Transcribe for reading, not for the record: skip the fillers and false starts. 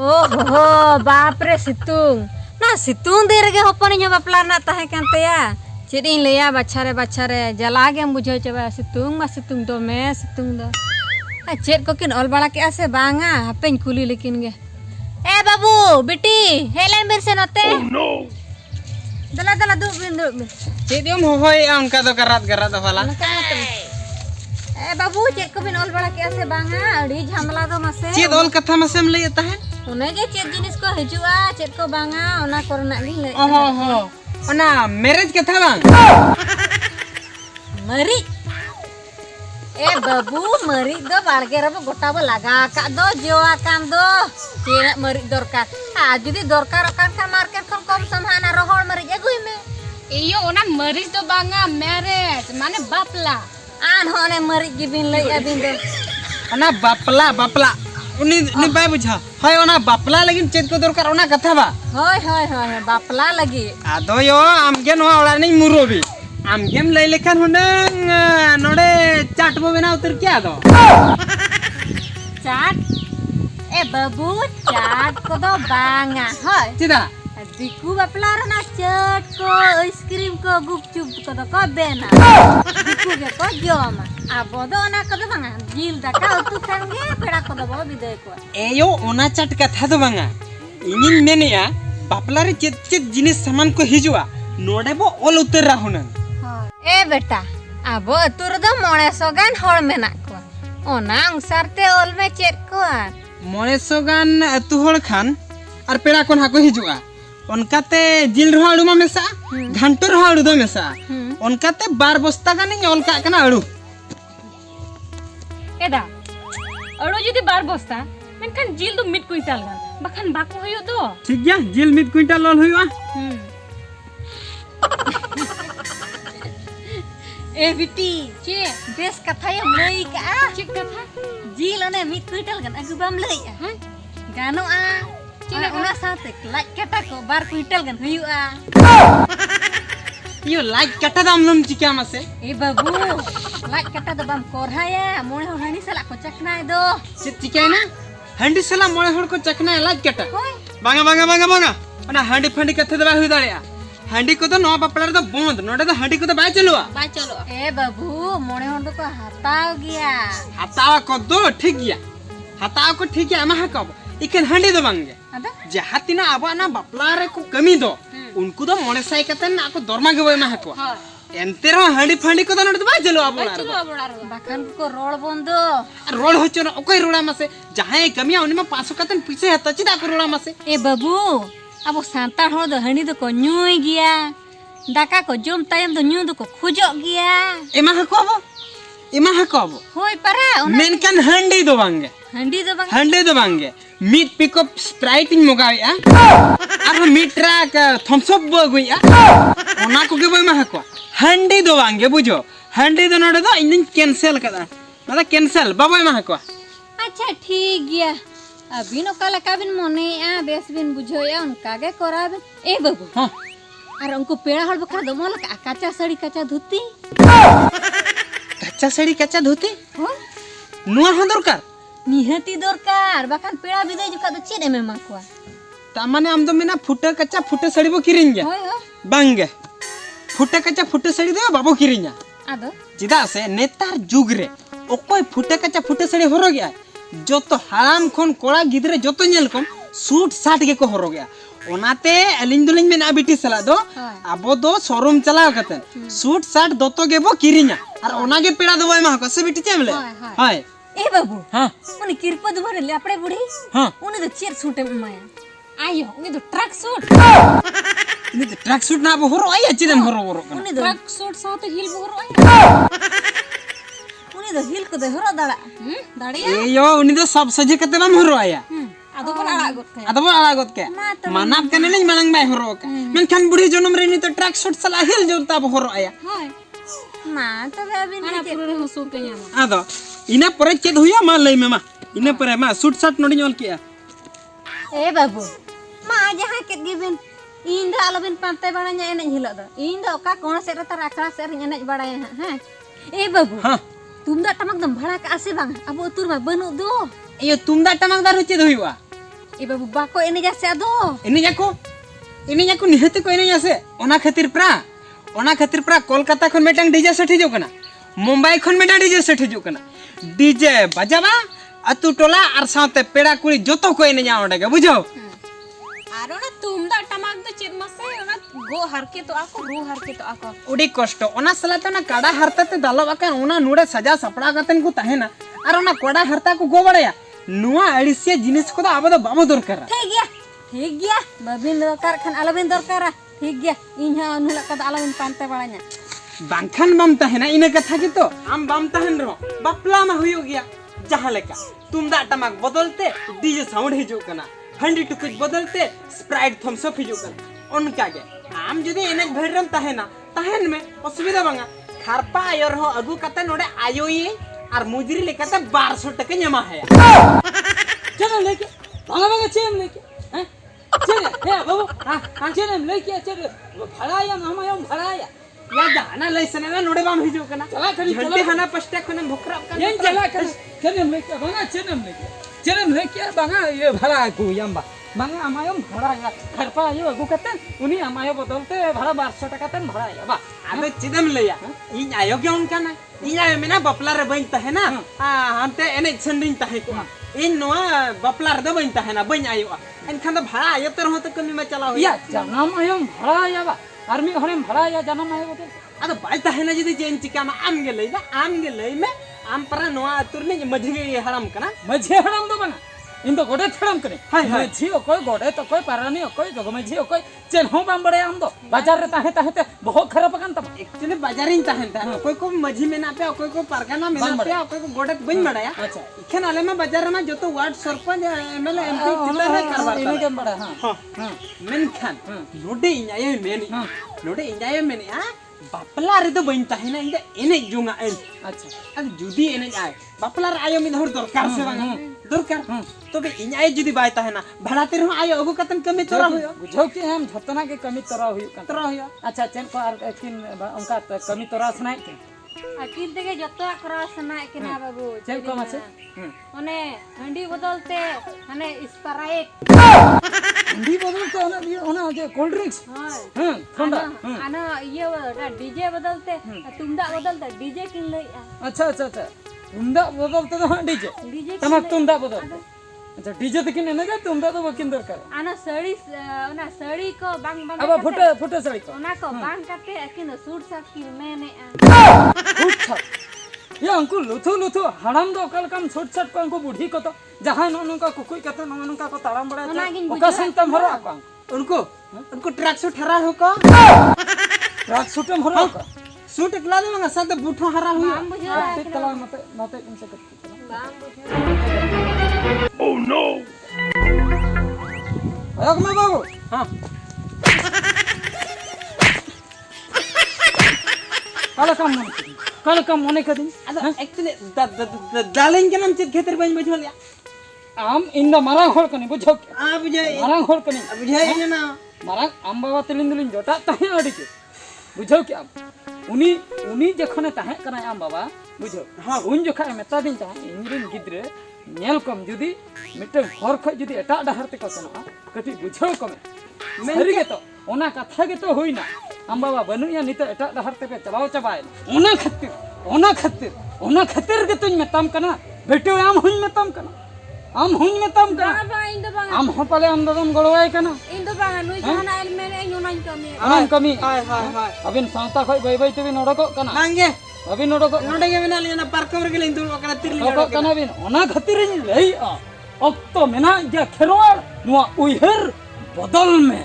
ओहो बाप रे सितुंग ना सितुंग दे रगे होपन इन बापला ना ताहे कान तया चेद इन लया बच्चा रे जला गे बुझो चबा सितुंग दो में सितुंग दो चेद को किन ऑल बड़ा के से बांगा हपेन कुली लेकिन गे ए बाबू बेटी हेलेन बिर से नते दला दला दु बिन चेद यम होय अंका दो गरात वाला ए बाबू चेद को बिन ऑल बड़ा के से बांगा अड़ी झमला दो मसे चेद ऑल कथा मसेम लय ताहे उन्हें जे चेद जिनिस को हिजुआ चेद को बांगा ओना कोरना ली ले ओहो ओना मैरिज कथा बांग मरी ए बाबू मरी दो बाड़गे रब गोटा बो लगा का दो जोआ कान दो चेना मरी दरकार आ जुदी दरकार कान का मार्केट खन कम समाना रोहड़ मरी अगुई में इयो ओना मरीज दो बांगा मैरिज माने बापला आन होने मरी गिबिन लई अबिन दो ओना बापला उनी बाय बुझा हाय ओना बापला लेकिन चेद को दरकार ओना कथा बा होय बापला लगी आदो यो आमगे नो ओड़ा नहीं मुरोबी आमगेम लई लेखान हुनंग नोडे चाट बो बेना उतर क्या दो चाट ए बाबू चाट को दो बांगा होय चिदा दिकू बापला रना चाट को आइसक्रीम को गुपचुप को दो को बेना दिकू के को जोमा अब दो ओना को दो बांगा जिल दाका उतु खानगे पेड़ा को दो बो बिदय को एयो ओना चाट कथा दो बांगा इनिन मेनिया बापला रे चेद जिनिस सामान को हिजुआ नोडे बो ओल उतर रा हुनंग ए बेटा अब तुर दो 900 गान हड़ मेना को ओना अंगसारते ओल में चेद को आर 900 गान अतु हड़ खान और पेड़ा कोन हाको हिजुआ ओनकाते जिल रहा अड़ू मा मेसा घंटो रहा अड़ू दो मेसा ओनकाते 12 बस्ता गानी ओल का कना अड़ू एदा अड़ो जुदी 12 बस्ता मेनखान जिल दो मिड क्विंटल गान बखान बाको होयो दो ठीक गया जिल मिड क्विंटल ओल हुआ ए बिटी चे बेस कथा ये लई का चे कथा जिल ने मिड क्विंटल गन अगु बाम लई हां गानो आ चिना ओना साथे लाइक कटा को 12 क्विंटल गन हुआ यो लाइक कटा दाम लम चिका मसे ए बाबू लाइक कटा दो बाम कोरहाया मोणे हणी सला को चकनाय दो चिका ना हंडी सला मोळे हड़ को चकना लाइक कटा होय बांगा ओना हंडी फंडी कथे दबा हुई दाड़िया हंडी को तो नो बापला रे तो बंद नोडे तो हंडी को तो बाय चलुआ ए बाबू मोणे हण को हताव गया हतावा को दो ठीक गया हतावा को ठीक है मा कब इकन हंडी दो बांगे अदा जहातिना आबा ना बापला रे को कमी दो उनको तो मोणे साई कते ना को दरमा के बय मा को एंते रो हंडी फंडी को तो नोडे तो बाय चलुआ बोला रे बाखन को रोड बंदो रोड होचो ना ओकई रोड़ा मासे जहां कमिया उनी में 500 कतन पीछे हता चिदा को रोड़ा मासे ए बाबू अब सांतार हो दो हणी दो को न्यूई गया दाका को जोम तायम दो न्यू दो को खुजो गया एमा हको होय परा मेन कन हंडी दो बांगे हंडी दो बांगे मीट पिकअप स्प्राइटिंग मोगाया और मीट ट्रक थम्स अप बगुया ओना को के बय मा हको हंडी दो बांगे बुझो हंडी दो नोडे दो इन कैंसिल कदा मतलब कैंसिल बाबा मा हको अच्छा ठीक गया अभी नो काला का बिन मोने आ बेस बिन बुझोया उनका के कराबे ए बाबू हां और उनको पेड़ा हड़ बखरा दो मोल काचा साड़ी काचा धोती कच्चा साड़ी कच्चा धोती हो नुआ हो दरकार निहती दरकार बाखान पेड़ा बिदे जुका दो चेदे में माखवा ता माने हम तो मेना फुटे कच्चा फुटे साड़ी बो किरिन गया होय हो बांगे फुटे कच्चा फुटे साड़ी दो बाबू किरिन्या आदो चिदा से नेतार जुग रे ओकोय फुटे कच्चा फुटे साड़ी होरो गया जो तो हराम खन कोड़ा गिदरे जो तो नेल कम सूट साट के को होरो गया ओनाते अलिन दुलिन में ना बिटी सला दो अबो दो शोरूम चलाओ कते सूट साट दोतो के बो किरिन्या और ओना के पेड़ा दो मा को से बिटी चेमले हाय ए बाबू हां उनी किरपा दुबारे ले आपड़े बुढ़ी हां उनी तो चेर सूटे माया आयो उनी तो ट्रक सूट इने तो ट्रक सूट ना बो होरो आया चिदम होरो उनी तो ट्रक सूट साथ हिल बोरो आया उनी तो हिल को दे होरो दाड़ा दाड़िया ए यो उनी तो सब सजे कते बम होरो आया आदो बन आड़ा गोत के आदो बन आड़ा गोत के मानव कने नहीं मलंग बाय होरो के men खान बुढ़ी जनम रे तो ट्रक सूट सला हिल जोता बो होरो आया हाय ना तो अभी आना पुरे हसो के या आदो इना परे चेद हुया मा लई में मा इना परे मा सूट साट नोडी नोल किया ए बाबू मा जहां के गिबिन इन दो आलोबिन पांते बाड़ाया एने हिलो दो इन दो का कोण से रे तार आखड़ा से रे एने बाड़ाया हैं ए बाबू हाँ तुमदा टमक दम भाड़ा का आसे बांग अब उतुर मा बनु दो ये तुमदा टमाकदार हो चेद हुआ ए बाबू बाको एने जासे आदो इने जाको निहते को इने जासे ओना खातिर प्रा कोलकाता खन मेटांग डीजे सेट हिजो कना मुंबई खन मेटा डीजे सेट हिजो कना डीजे बजाबा अतु टोला आर साथे पेड़ा कुड़ी जोतो को इने जा ओडे बुझो आरो ना तुमदा टमाक दो चेद मसे ओना गो हरके तो आको रू हरके तो आको उडी कष्ट ओना सलाते ना काड़ा हरताते दालो बाका ओना नुडे सजा सपड़ा गतन को ताहेना आर ओना कोड़ा हरता को गो बड़या नुआ अड़िसिया जिनिस को आबो दो बाबो दरकार ठीक गया बाबिन दरकार खान आलोबिन दरकार ठीक गया इन हा अनहुला का आलोबिन पांते बाड़ाया बांखान बाम ताहेना इने कथा की तो आम बाम ताहेन रो बापला मा हुयो गया जहां लेका तुमदा टमाक बदलते डीजे साउंड हिजो कना हंडी टुकुज बदलते स्प्राइट थम्स अप हिजो कना उनका गे आम जदि एने भेड़रम ताहेना ताहेन में असुविधा बांगा खारपा आयर हो अगु कते नोडे आयोई और मुजरी लेकते 1200 टका ᱧᱟᱢᱟ है चलो लेके बाबा चेम लेके हैं चले हे बाबू हां चले लेके चले भड़ाया मामा भड़ाया या जाना लैसने नोडे बाम हिजो कना चला खरी झंडे हना पस्टे खने भुकरा कना ये चला खरी चले लेके बांगा चले लेके बांगा ये भड़ा को यamba बांगा आमायम भड़ाया खरपा ये अगु कतन उनी आमायो बदलते भड़ा 1200 टका तन भड़ाया बा आबे चिदम लैया इन आयो के उनका ना इन आयो मेना बपला रे बइन ताहेना हांते एने छंडिन ताहे को इन नोआ बपला रे बइन ताहेना बइन आयो एनखान तो भड़ा आयो तर हो तो कमी में चला हो या जनम आयम भड़ाया बा आर्मी हरेम भड़ाया जनम आयो बदल अदो बाय ताहेना जदी चेन चिका मा आम गे लई में आम परा नोआ तुर ने मझगे हराम कना मझे हराम दो बना इन तो गोडे थड़म करे हाय हाय मझी ओकोय गोडे तो कोई पारानी ओकोय जग मझी ओकोय चेन हो बाम बड़े हम दो बाजार रे ताहे ताहे बहुत खराब कान तब एक्चुअली बाजारिन ताहेन ता कोई को मझी में ना पे कोई को परगना में ना पे कोई को गोडे बइन बड़ाया अच्छा इखन आले में बाजार में जो तो वार्ड सरपंच एमएलए एमपी चिल्ला है करवा इने के बड़ा हां हां मेनखान नोडे इनाय मेनी नोडे इनाय मेनी आ बापला रे तो बइन ताहेना इंदे एने जुंगा एन अच्छा अब जुदी एने आय बापला रे आयो मिन हर दरकार से बांगा दरकार तबे इनाय जुदी बाय ताहेना भाड़ाते रहो आयो अगु कतन कमी तोरा होयो बुझो कि हम झतना के कमी तोरा हुई तोरा होयो अच्छा चेन को आर किन उनका कमी तोरा सुनाई के अकिल देगे जतो क्रॉस ना केना बाबू चेन को मासे ओने हंडी बदलते हने स्प्राइट हंडी बदलते ओना जे कोल्ड ड्रिंक्स हां ठंडा आना ये डीजे बदलते तुमदा बदलते डीजे किन लई अच्छा तुमदा बदलते तो डीजे तमक तुमदा बदलते अच्छा डीजे तो किन ने के तुमदा तो बकिन दरकार आना साड़ी को बांग बांग अब फुटे साड़ी को ओना को बांग करते किन सूट साट किन मैंने ये अंकु लुथु हड़ाम दो कल कम छोट छोट को अंकु बुढ़ी को तो जहां नोनका कुकुई कते नोनका को ताड़ाम बड़ा ओका संतम हरो को उनको ट्रैक सूट हरा हो को ट्रैक सूट में हरो को सूट एकला दे मंगा साथ बूठो हरा हुई बांग बुझा तला मते कम से बांग बुझा ओह नो अयक में बाबू हां कल कम होने का दिन एक्चुअली दालें के नाम चित खेतर बन बजवल आम इन द मारा होड़ कनी बुझो आ बुझे मारा होड़ कनी बुझे इन ना मारा आम बाबा तिलिन जोटा ताहे अड़ी के बुझो क्या उनी जखने ताहे कना आम बाबा बुझो हां उन जखा मेता दिन ताहे इंद्रिन गिद्रे नेल कम जुदी मिटे हर ख जुदी एटा डहर ते कसना कति बुझो कम मेरी के तो ओना कथा के तो होइना आम बाबा बनुया नित एटा डहर ते पे चलाओ चबाय ओना खातिर के तुम मेताम कना बेटे आम हुन मेताम कना आम हुन मेताम कना बांग इन दो बांग आम हो पाले आम ददम गड़वाय कना इन दो बांग नुई जहाना एल मैंने नुनान कमी आम कमी हाय अबिन सांता खय बय बय तबे नडको कना मांगे अबिन नडको नोडे के मेना लेना पार्क में गेलिन तुम ओकरा तिरली नडको कना बिन ओना खातिर लई आ अक्तो मेना जे खेरवाड़ नुआ उइहर बदल में